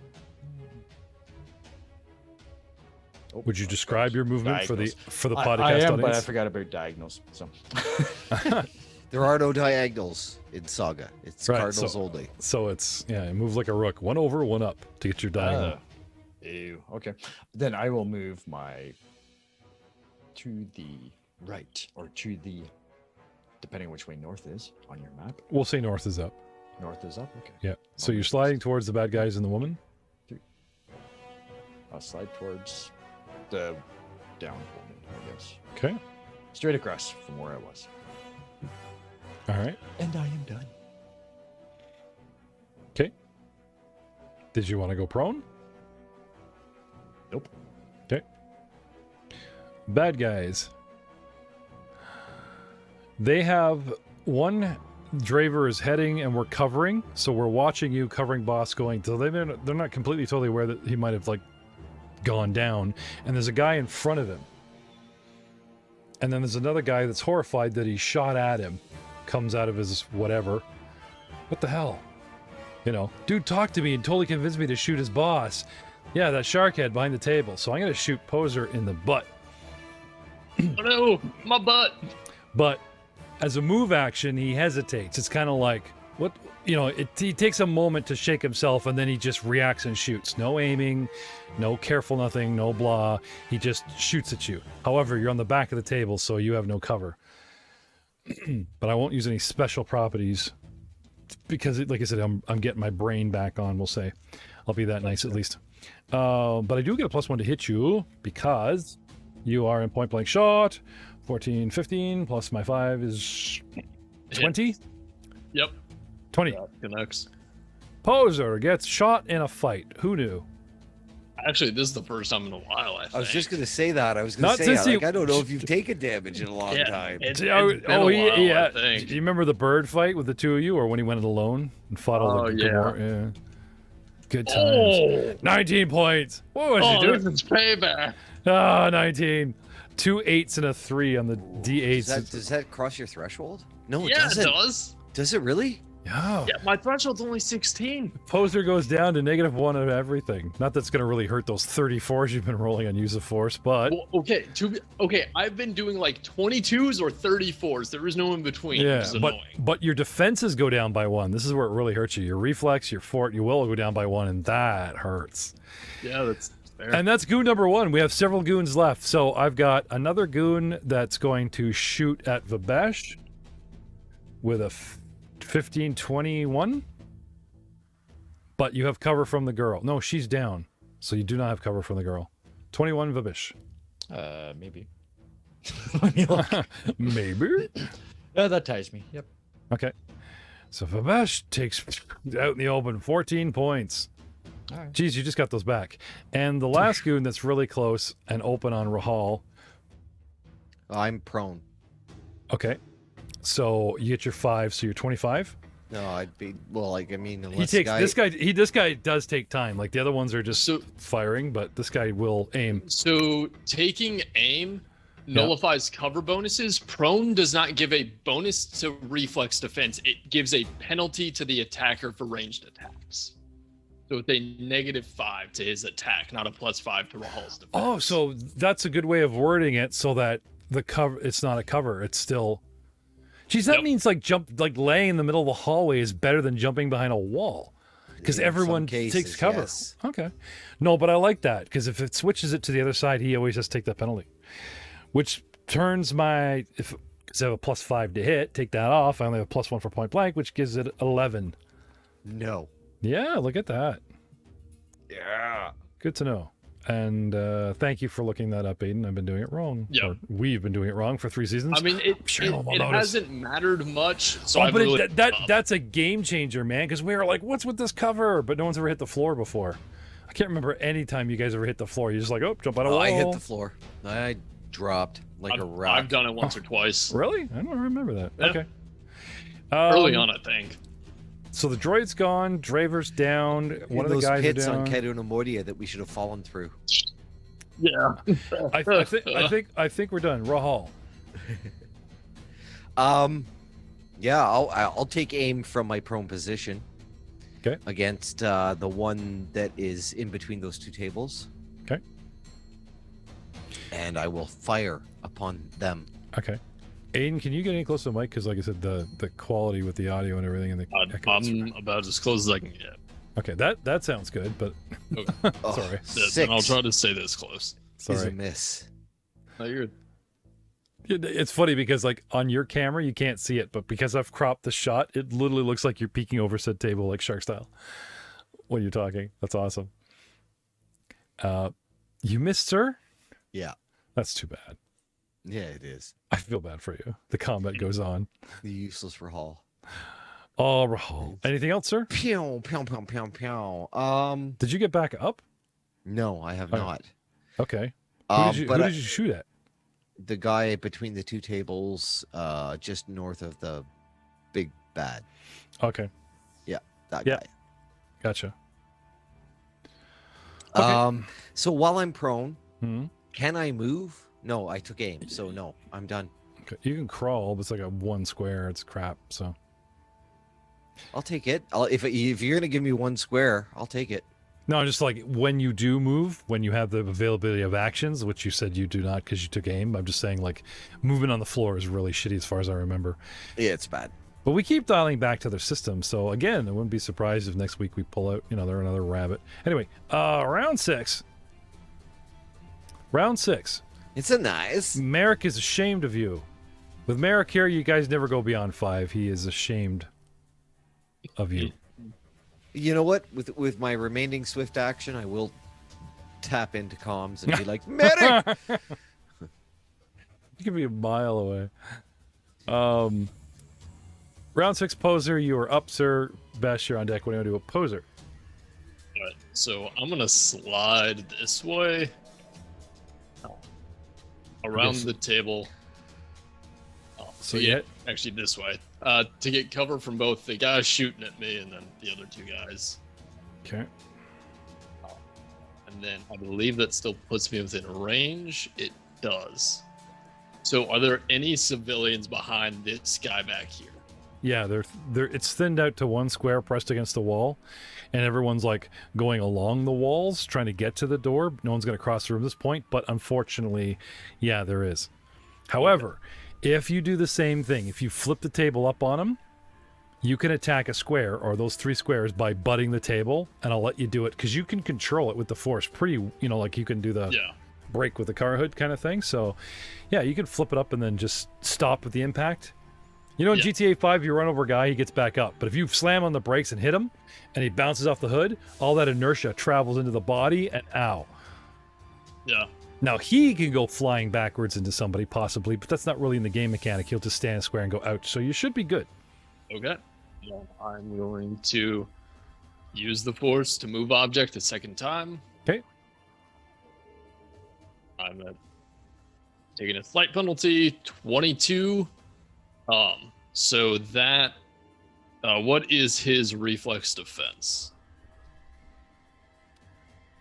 Oh, Would you describe your movement diagonals. for the I podcast am, but I audience? forgot about diagonals. So There are no diagonals in Saga. It's Right, cardinals so- only. So it's move like a rook, one over, one up to get your diagonal. Ew. Okay. Then I will move my to the right or to the, depending which way north is on your map. We'll say north is up. North is up. Okay. Yeah. So you're sliding towards the bad guys and the woman. I'll slide towards the down woman, I guess. Okay. Straight across from where I was. All right. And I am done. Okay. Did you want to go prone? Nope. Okay. Bad guys. They have one Draver is heading and we're covering, so we're watching you covering boss going. So they're not completely totally aware that he might have like gone down. And there's a guy in front of him. And then there's another guy that's horrified that he shot at him. Comes out of his whatever. What the hell? You know, dude talked to me and totally convinced me to shoot his boss. Yeah, that shark head behind the table. So I'm going to shoot Poser in the butt. Oh no, my butt. But as a move action, he hesitates. It's kind of like, what, you know, he takes a moment to shake himself and then he just reacts and shoots. No aiming, no careful nothing, no blah. He just shoots at you. However, you're on the back of the table, so you have no cover. But I won't use any special properties because, like I said, I'm getting my brain back on, we'll say. I'll be that nice at least. But I do get a +1 to hit you because you are in point blank shot. 14, 15, plus my 5 is 20? Yep. 20. Connects. Poser gets shot in a fight. Who knew? Actually, this is the first time in a while, I think. I was just going to say that. I was going Not to say, since you- I don't know if you've taken damage in a long time. It's Oh, been a while, yeah. I think. Do you remember the bird fight with the two of you, or when he went it alone and fought all the yeah. Good times. Oh, 19 points. What was he this doing? is payback. 19. 2 8s and a 3 on the D8s. Does that cross your threshold? No, it Yeah, doesn't. it does. Does it really? Yeah. Yeah, my threshold's only 16. Poser goes down to -1 of everything. Not that's going to really hurt those 34s you've been rolling on use of force, but Well, okay, I've been doing like 22s or 34s. There is no in between, which yeah, is annoying. but your defenses go down by 1. This is where it really hurts you. Your reflex, your fort, your will go down by 1, and that hurts. Yeah, that's fair. And that's goon number 1. We have several goons left. So I've got another goon that's going to shoot at Vabesh with a 15-21. But you have cover from the girl. No, she's down. So you do not have cover from the girl. 21 Vabesh. Maybe. Let me look. Maybe. That ties me. Yep. Okay. So Vabesh takes out in the open 14 points. All right. Geez, you just got those back. And the last goon that's really close and open on Rahal. I'm prone. Okay. So you get your 5, so you're 25. No, I'd be unless He takes this guy does take time. Like the other ones are just So- firing, but this guy will aim. So taking aim nullifies cover bonuses. Prone does not give a bonus to reflex defense. It gives a penalty to the attacker for ranged attacks. So it's a -5 to his attack, not a +5 to Rahal's defense. Oh, so that's a good way of wording it so that the cover it's not a cover, it's still. Geez, that Yep. means like laying in the middle of the hallway is better than jumping behind a wall. Because In some everyone cases, takes cover. yes. Okay. No, but I like that because if it switches it to the other side, he always has to take that penalty. Which turns my because I have a +5 to hit, take that off. I only have a +1 for point blank, which gives it 11. No. Yeah, look at that. Yeah. Good to know. And thank you for looking that up, Aiden. I've been doing it wrong. Yeah. Or we've been doing it wrong for 3 seasons. I mean, it sure no one will it notice. hasn't mattered much. So Oh, I've but really that's a game changer, man. Because we were like, "What's with this cover?" But no one's ever hit the floor before. I can't remember any time you guys ever hit the floor. You're just like, "Oh, jump out of a wall." I hit the floor. I dropped like a rock. I've done it once or twice. Really? I don't remember that. Yeah. Okay. Early on, I think. So the droid's gone. Draver's down. One of the those guys pits are on down. Keduna Moria that we should have fallen through. Yeah. I think we're done. Rahal. Yeah, I'll take aim from my prone position. Okay. Against the one that is in between those two tables. Okay. And I will fire upon them. Okay. Aiden, can you get any closer to the mic? Because, like I said, the quality with the audio and everything and the I'm about as close as I can get. Okay, that sounds good, but Okay. sorry. Then I'll try to stay this close. Is a Sorry. miss. No, you're It's funny because, like, on your camera you can't see it, but because I've cropped the shot, it literally looks like you're peeking over said table like shark style when you're talking. That's awesome. You missed, sir? Yeah. That's too bad. Yeah, it is. I feel bad for you. The combat goes on. The useless Rahal. Oh, Rahul. Anything else, sir? Pew, pew, pew, pew, pew. Did you get back up? No, I have Oh. not. Okay. Who did you shoot at? The guy between the two tables, just north of the big bad. Okay. That Yeah. guy. Gotcha. Okay. So while I'm prone, Hmm. can I move? No, I took aim, so no, I'm done. Okay. You can crawl, but it's like a one square. It's crap. So I'll take it. If you're gonna give me one square, I'll take it. no, just like when you do move, when you have the availability of actions, which you said you do not because you took aim. I'm just saying, like, movement on the floor is really shitty as far as I remember. Yeah, it's bad. But we keep dialing back to their system. So again, I wouldn't be surprised if next week we pull out, they're another rabbit. Anyway, round 6. Round 6. It's a nice. Merrick is ashamed of you. With Merrick here, you guys never go beyond 5. He is ashamed of you. You know what? With my remaining swift action, I will tap into comms and be like, medic. You could be a mile away. Round 6 poser, you are up, sir. Bash, you're on deck. What do you want to do? A poser. all right. So I'm gonna slide this way around Yes. the table. So yeah, yeah, actually this way. To get cover from both the guy shooting at me and then the other two guys. okay. And then I believe that still puts me within range. It does. So are there any civilians behind this guy back here? Yeah, they're it's thinned out to one square pressed against the wall, and everyone's like going along the walls trying to get to the door. No one's going to cross the room at this point, but unfortunately, yeah, there is. However, if you do the same thing, if you flip the table up on them, you can attack a square or those 3 squares by butting the table, and I'll let you do it because you can control it with the force pretty, like you can do the Yeah. break with the car hood kind of thing. So, yeah, you can flip it up and then just stop with the impact. In Yeah. GTA 5, you run over a guy, he gets back up. But if you slam on the brakes and hit him, and he bounces off the hood, all that inertia travels into the body, and ow. Yeah. Now, he can go flying backwards into somebody, possibly, but that's not really in the game mechanic. He'll just stand square and go ouch. So you should be good. Okay. Well, I'm going to use the force to move object a second time. Okay. I'm taking a flight penalty, 22. So that, what is his reflex defense?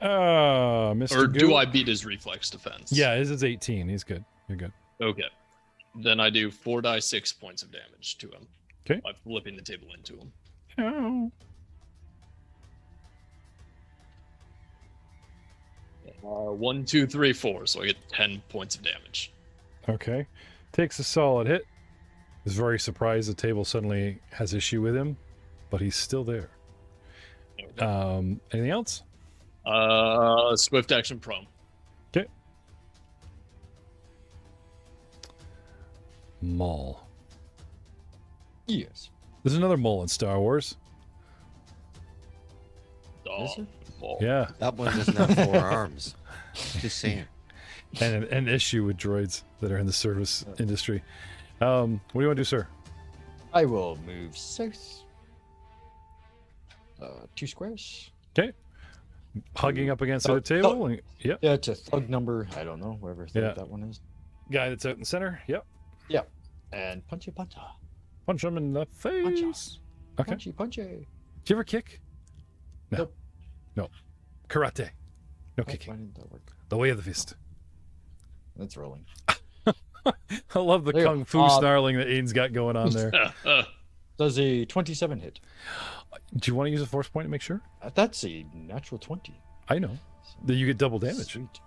Mr. Or Goo? do I beat his reflex defense? Yeah, his is 18. He's good. You're good. Okay. Then I do 4d6 points of damage to him. Okay. By flipping the table into him. Oh. 1, 2, 3, 4. So I get 10 points of damage. Okay. Takes a solid hit. Is very surprised the table suddenly has issue with him, but he's still there. Okay. Anything else? Swift action prone. Okay. Maul. Yes. There's another Maul in Star Wars. Oh, there? ball. Yeah. That one doesn't have 4 arms. Just saying. And an issue with droids that are in the service industry. What do you want to do, sir? I will move south. 2 squares. Okay. Hugging up against the Oh, table. oh. and- Yep. Yeah, it's a thug number. I don't know, wherever thug Yeah. that one is. Guy that's out in the center. Yep. And punchy puncha. Punch him in the face. Okay. Punchy punchy. Do you ever kick? No. Nope. No. Karate. No Oh, kicking. why didn't that work? The way of the fist. That's rolling. I love the There you kung go. fu snarling that Aiden's got going on there. Does a 27 hit? Do you want to use a force point to make sure? That's a natural 20. I know. Then you get double damage. Sweet.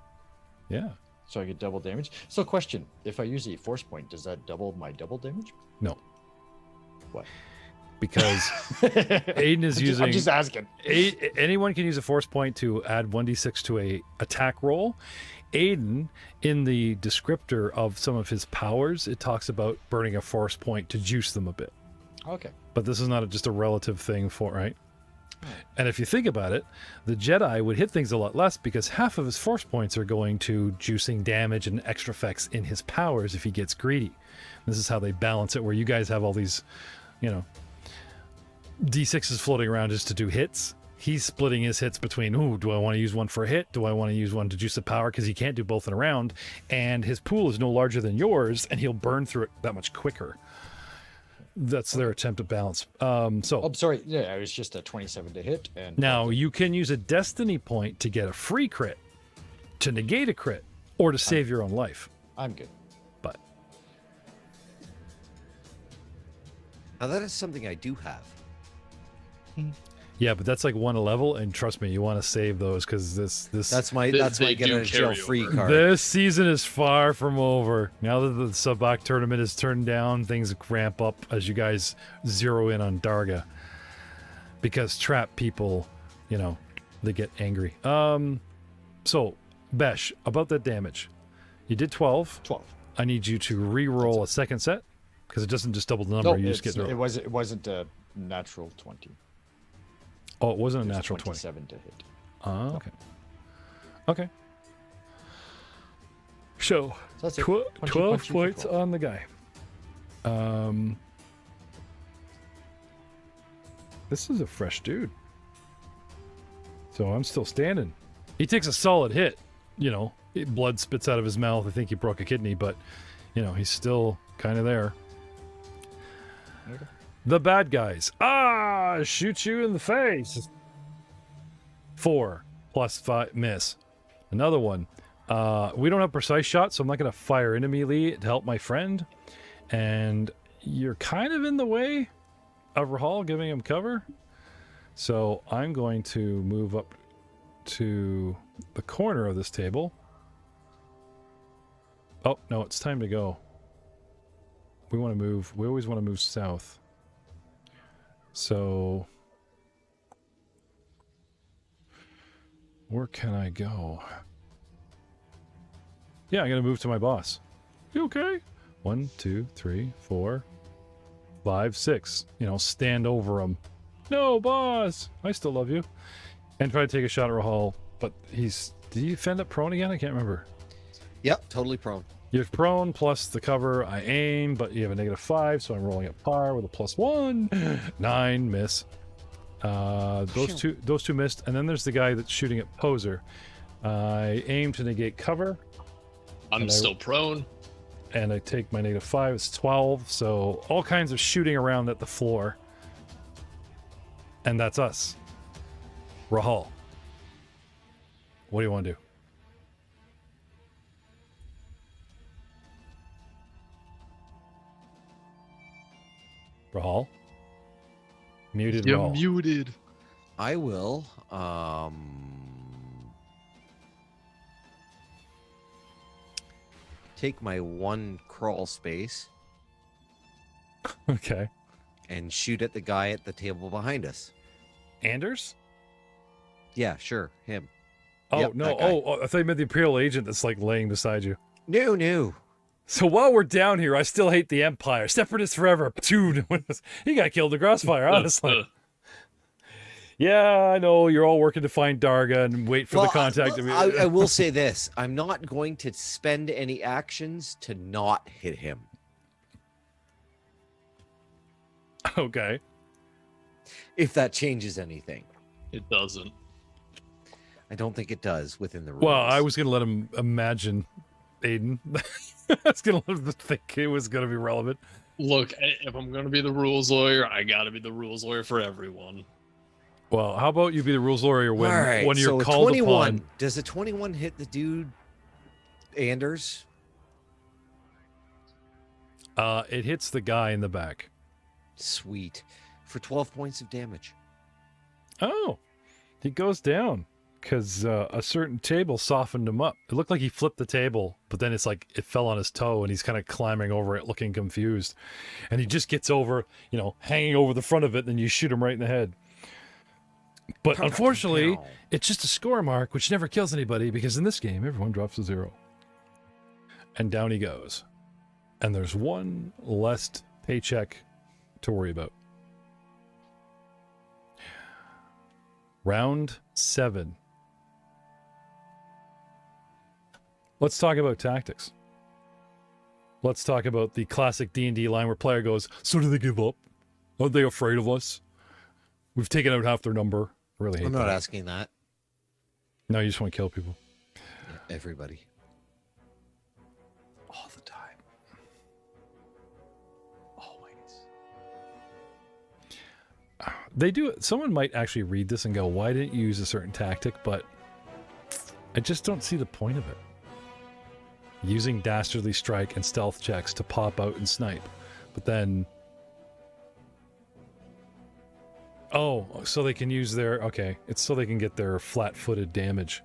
Yeah. So I get double damage. So question, if I use a force point, does that double my double damage? No. What? Because Aiden is using... I'm just asking. Anyone can use a force point to add 1d6 to a attack roll. Aiden, in the descriptor of some of his powers, it talks about burning a force point to juice them a bit. Okay. But this is not just a relative thing for, right? And if you think about it, the Jedi would hit things a lot less because half of his force points are going to juicing damage and extra effects in his powers if he gets greedy. This is how they balance it, where you guys have all these, D6s floating around just to do hits. He's splitting his hits between, do I want to use one for a hit? Do I want to use one to juice the power? Because he can't do both in a round. And his pool is no larger than yours, and he'll burn through it that much quicker. That's their attempt at balance. I'm sorry. Yeah, it was just a 27 to hit. And Now, you can use a destiny point to get a free crit, to negate a crit, or to save your own life. I'm good. But Now that is something I do have. yeah, but that's like one a level, and trust me, you want to save those because this That's my They get do a jail carry free over. card. this season is far from over. Now that the Sabak tournament is turned down, things ramp up as you guys zero in on Darga. Because trap people, they get angry. So, Besh, about that damage. You did 12. 12. I need you to re-roll a second set because it doesn't just double the number. No, You just get it wasn't a natural 20. Oh, it wasn't a It was natural 20. 27 to hit. Oh, okay. Okay. So, So that's it. 12 punchy for points 12. on the guy. This is a fresh dude. So I'm still standing. He takes a solid hit. Blood spits out of his mouth. I think he broke a kidney, but, he's still kind of there. Okay. The bad guys. Shoot you in the face. 4 plus 5 miss. Another one. We don't have precise shots, so I'm not going to fire into melee to help my friend. And you're kind of in the way of Rahal giving him cover. So I'm going to move up to the corner of this table. Oh, no, it's time to go. We want to move. We always want to move south. So where can I go? Yeah, I'm going to move to my boss. You okay? 1, 2, 3, 4, 5, 6. Stand over him. No, boss! I still love you. And try to take a shot at Rahal, but did he end up prone again? I can't remember. Yep, totally prone. You're prone plus the cover. I aim, but you have a -5, so I'm rolling at par with a +1. 9, miss. Those two missed, and then there's the guy that's shooting at Poser. I aim to negate cover. I'm still prone. And I take my -5. It's 12. So all kinds of shooting around at the floor. And that's us. Rahal. What do you want to do? Rahal? Muted You're Rahal. muted. I will take my 1 crawl space Okay. and shoot at the guy at the table behind us. Anders? Yeah, sure, him. Oh, Yep, no. that guy. I thought you meant the Imperial agent that's like laying beside you. No. So while we're down here, I still hate the Empire. Separatists forever. Dude, he got killed in crossfire, honestly. Yeah, I know. You're all working to find Darga and wait for the contact. I will say this. I'm not going to spend any actions to not hit him. Okay. If that changes anything. It doesn't. I don't think it does within the rules. Well, I was going to let him imagine Aiden. I was going to let him think it was going to be relevant. Look, if I'm going to be the rules lawyer, I got to be the rules lawyer for everyone. Well, how about you be the rules lawyer when, All right, when you're so called 21. upon? Does a 21 hit the dude, Anders? It hits the guy in the back. Sweet. For 12 points of damage. Oh, he goes down because a certain table softened him up. It looked like he flipped the table, but then it's like it fell on his toe and he's kind of climbing over it looking confused. And he just gets over, hanging over the front of it, and you shoot him right in the head. But unfortunately, it's just a score mark, which never kills anybody, because in this game, everyone drops a 0. And down he goes. And there's one less paycheck to worry about. Round 7. Let's talk about tactics. Let's talk about the classic D&D line where player goes, so do they give up? Aren't they afraid of us? We've taken out half their number. Really hate I'm not that. asking that. No, you just want to kill people. Yeah, everybody. All the time. Always. They do it. Someone might actually read this and go, why didn't you use a certain tactic? But I just don't see the point of it. Using Dastardly Strike and stealth checks to pop out and snipe. But then... Oh, so they can use their... Okay, it's so they can get their flat-footed damage.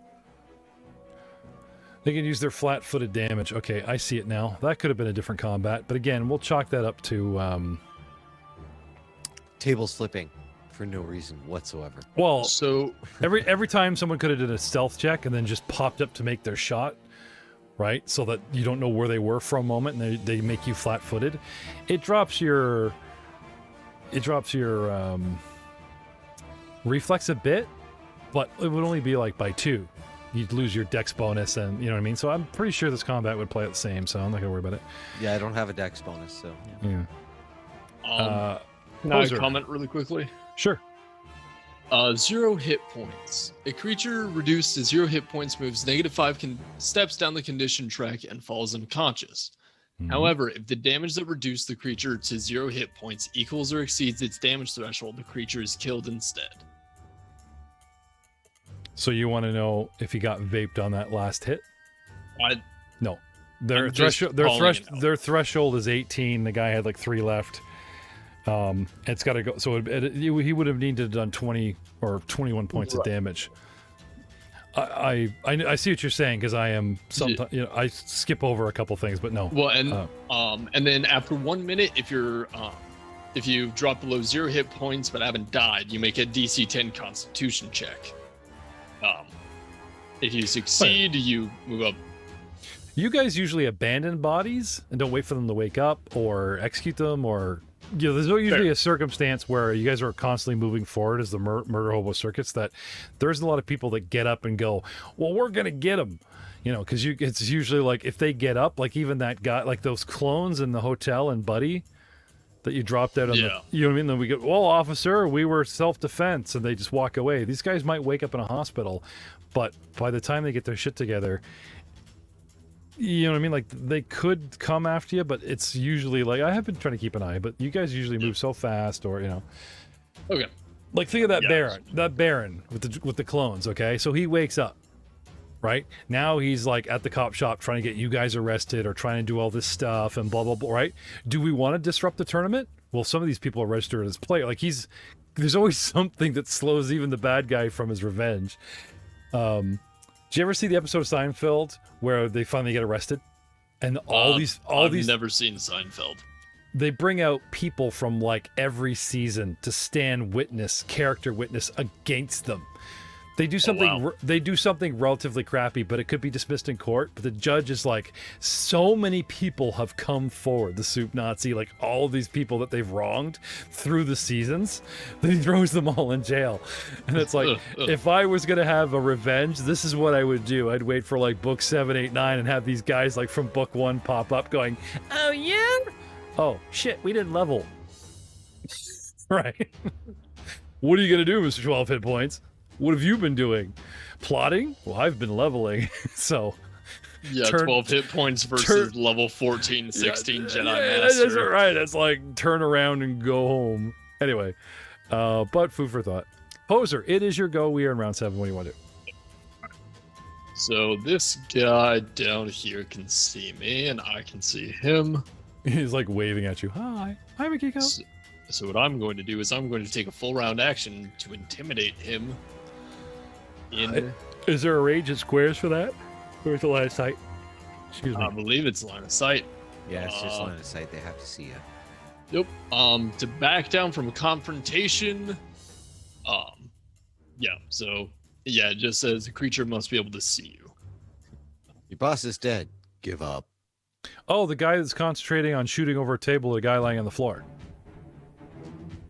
They can use their flat-footed damage. Okay, I see it now. That could have been a different combat. But again, we'll chalk that up to... Tables flipping for no reason whatsoever. Well, So every time someone could have did a stealth check and then just popped up to make their shot, right? So that you don't know where they were for a moment and they make you flat-footed. It drops your reflex a bit, but it would only be like by 2. You'd lose your dex bonus, and you know what I mean? So I'm pretty sure this combat would play out the same, so I'm not gonna worry about it. Yeah, I don't have a dex bonus, so Yeah. can I Poser. comment really quickly? Sure. 0 hit points. A creature reduced to 0 hit points moves -5 steps down the condition track and falls unconscious. Mhm. However, if the damage that reduced the creature to 0 hit points equals or exceeds its damage threshold, the creature is killed instead. So you want to know if he got vaped on that last hit? No. Their I'm just calling it out. their threshold is 18. The guy had like 3 left. It's got to go. So he would have needed to have done 20 or 21 points of damage. I see what you're saying, because I am sometimes I skip over a couple things, but no. Well, and then after 1 minute, if you drop below 0 hit points but haven't died, you make a DC 10 Constitution check. If you succeed, you move up. You guys usually abandon bodies and don't wait for them to wake up or execute them, or there's usually a circumstance where you guys are constantly moving forward as the murder hobo circuits, that there's a lot of people that get up and go, well, we're gonna get them, because it's usually like if they get up, like even that guy, like those clones in the hotel and Buddy that you dropped out on the, you know what I mean? Then we go, well, officer, we were self-defense, and they just walk away. These guys might wake up in a hospital, but by the time they get their shit together, you know what I mean? Like, they could come after you, but it's usually like, I have been trying to keep an eye, but you guys usually move so fast, or Okay. like think of that Baron with the clones. Okay, so he wakes up. Right now he's like at the cop shop trying to get you guys arrested or trying to do all this stuff and blah blah blah. Right? Do we want to disrupt the tournament? Well, some of these people are registered as player. Like there's always something that slows even the bad guy from his revenge. Did you ever see the episode of Seinfeld where they finally get arrested, and I've never seen Seinfeld. They bring out people from like every season to stand character witness against them. They do something. wow. They do something relatively crappy, but it could be dismissed in court. But the judge is like, so many people have come forward. The Soup Nazi, like all these people that they've wronged through the seasons, that he throws them all in jail. And it's like, if I was gonna have a revenge, this is what I would do. I'd wait for like book 7, 8, 9, and have these guys like from book 1 pop up, going, "Oh yeah, oh shit, we didn't level." Right? What are you gonna do, Mr. 12 hit points? What have you been doing? Plotting? Well, I've been leveling. So, Yeah, 12 hit points versus level 14, 16 Jedi Master. That's right. That's like turn around and go home. Anyway, but food for thought. Poser, it is your go. We are in round 7. What do you want to do? So this guy down here can see me, and I can see him. He's like waving at you. Hi, Makiko. So what I'm going to do is I'm going to take a full round action to intimidate him. Is there a range in squares for that? Or is it line of sight? Excuse me. I believe it's line of sight. Yeah, it's just line of sight. They have to see you. Yep. To back down from a confrontation. Yeah. So yeah, it just says the creature must be able to see you. Your boss is dead. Give up. Oh, the guy that's concentrating on shooting over a table at a guy lying on the floor.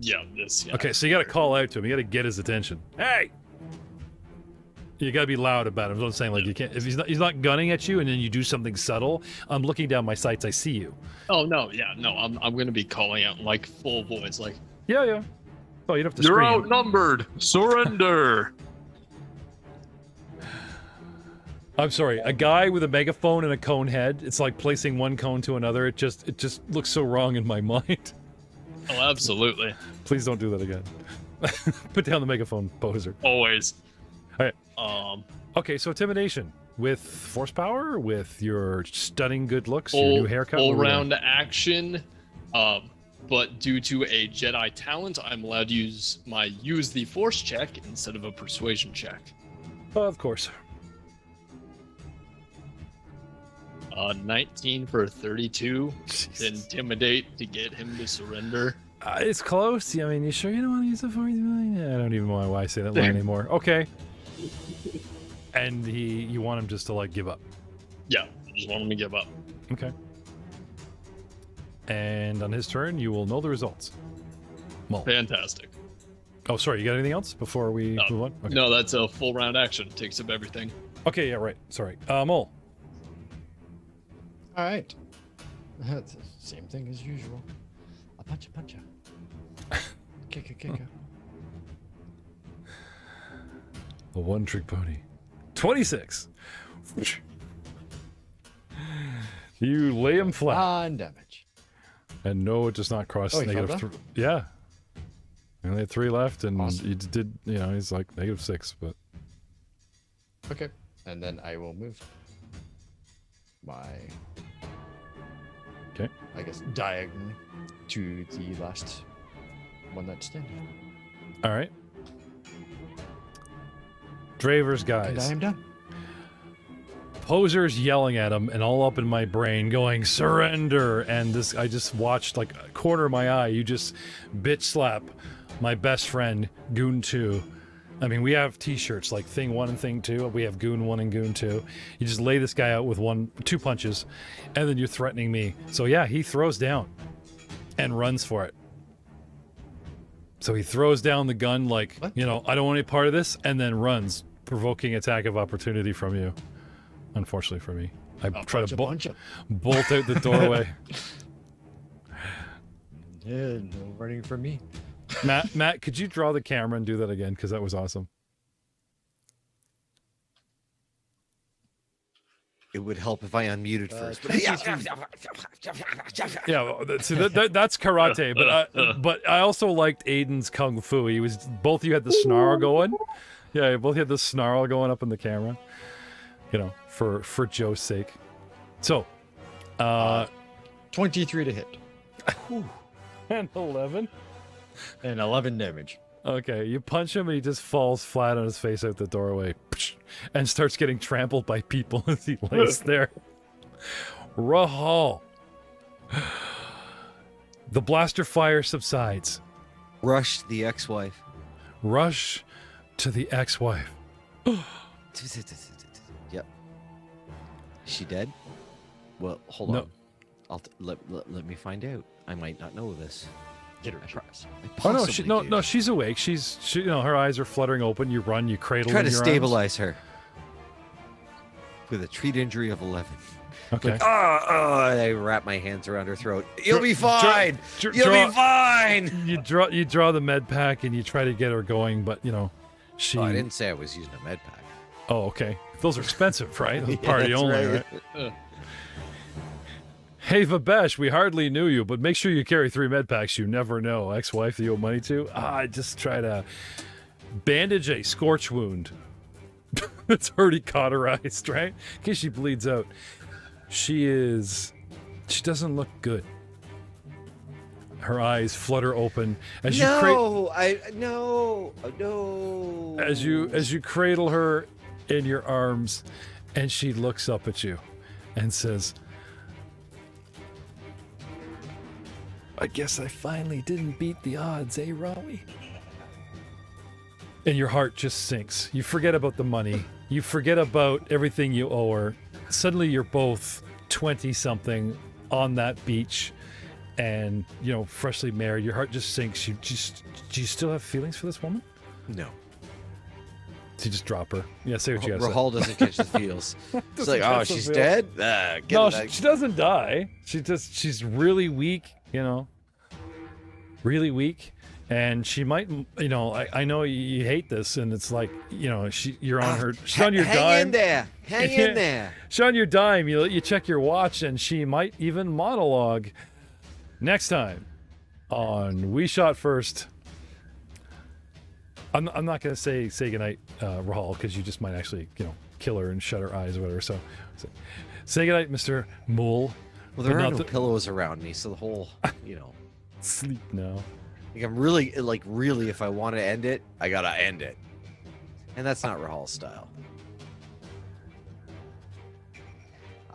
Yeah. This. Yeah. Okay, so you got to call out to him. You got to get his attention. Hey! You got to be loud about him. I'm saying, like, you can't. If he's not gunning at you, and then you do something subtle. I'm looking down my sights. I see you. Oh no. Yeah. No. I'm going to be calling out in, like, full voice, like. Yeah. Oh, you don't have to You're scream. outnumbered. Surrender. I'm sorry. A guy with a megaphone and a cone head. It's like placing one cone to another. It just looks so wrong in my mind. Oh, absolutely. Please don't do that again. Put down the megaphone, poser. Always. All right. Okay, so intimidation with force power, with your stunning good looks, your new haircut. Full round action. But due to a Jedi talent, I'm allowed to use the force check instead of a persuasion check. Of course. 19 for 32 to intimidate to get him to surrender. It's close. I mean, you sure you don't want to use the force? I don't even know why I say that line anymore. Okay. And you want him just to like give up. Yeah, just want him to give up. Okay. And on his turn, you will know the results. Mull. Fantastic. Oh, sorry. You got anything else before we move on? Okay. No, that's a full round action. Takes up everything. Okay, yeah, right. Sorry. Mull. All right. That's the same thing as usual. A punch. Kick. A one-trick pony. 26. You lay him flat. On damage. And no, it does not cross Oh, he negative fell 3. Yeah. We only had 3 left, and Awesome. he did, he's like -6, but. Okay. And then I will move my. Okay. I guess diagonally to the last one that's standing. All right. Dravers, And guys. I am done. Poser's yelling at him, and all up in my brain going, surrender! And this, I just watched, like, a corner of my eye, you just bitch slap my best friend, Goon 2. I mean, we have t-shirts, like Thing 1 and Thing 2. We have Goon 1 and Goon 2. You just lay this guy out with 2 punches, and then you're threatening me. So yeah, he throws down and runs for it. So he throws down the gun like, What? I don't want any part of this, and then runs, provoking attack of opportunity from you. Unfortunately for me. I try to punch him. bolt out the doorway. Yeah, no running from me. Matt, could you draw the camera and do that again? Because that was awesome. It would help if I unmuted first. But Yeah, well, see, that's karate, but I also liked Aiden's kung fu. Both of you had the snarl going. Yeah, you both had the snarl going up in the camera. For Joe's sake. So, 23 to hit. and 11. And 11 damage. Okay, you punch him and he just falls flat on his face out the doorway and starts getting trampled by people as he lays there. Rahal. The blaster fire subsides. Rush the ex-wife. Rush to the ex-wife. Yep. Is she dead? Well, hold No. on. Let me find out. I might not know this. Get her. I Oh possibly do. no, she's awake. She her eyes are fluttering open. You run, you cradle Try in to your stabilize her with a treat injury of 11. arms. Okay. I wrap my hands around her throat. You'll be fine. You'll draw- be fine. You draw the med pack and you try to get her going, but she. Oh, I didn't say I was using a med pack. Oh, okay. Those are expensive, right? Those Yeah, party that's only, right. right? Hey, Vabesh, we hardly knew you, but make sure you carry 3 med packs. You never know. Ex-wife that you owe money to? I just try to bandage a scorch wound that's already cauterized, right? In case she bleeds out. She doesn't look good. Her eyes flutter open as No. as you cradle her in your arms, and she looks up at you and says, I guess I finally didn't beat the odds, eh, Rawi? And your heart just sinks. You forget about the money. You forget about everything you owe her. Suddenly you're both 20-something on that beach and, freshly married. Your heart just sinks. Do you still have feelings for this woman? No. So you just drop her. Yeah, say what you gotta say. Rahal doesn't catch the feels. It's like, catch the she's feels. dead? No, she doesn't die. She's really weak, really weak. And she might, I know you hate this, and it's like, you're on her, she's on your dime. Hang in there. Hang in there. She's on your dime. You check your watch, and she might even monologue. Next time on We Shot First. I'm not going to say goodnight, Rahal, because you just might actually, kill her and shut her eyes or whatever. So say goodnight, Mr. Mole. Well, there are no pillows around me, so the whole, Sleep now. Like I'm really, if I want to end it, I gotta end it. And that's not Rahal's style.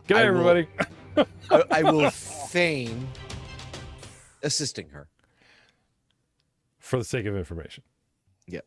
Good night, everybody. I will feign assisting her. For the sake of information. Yep.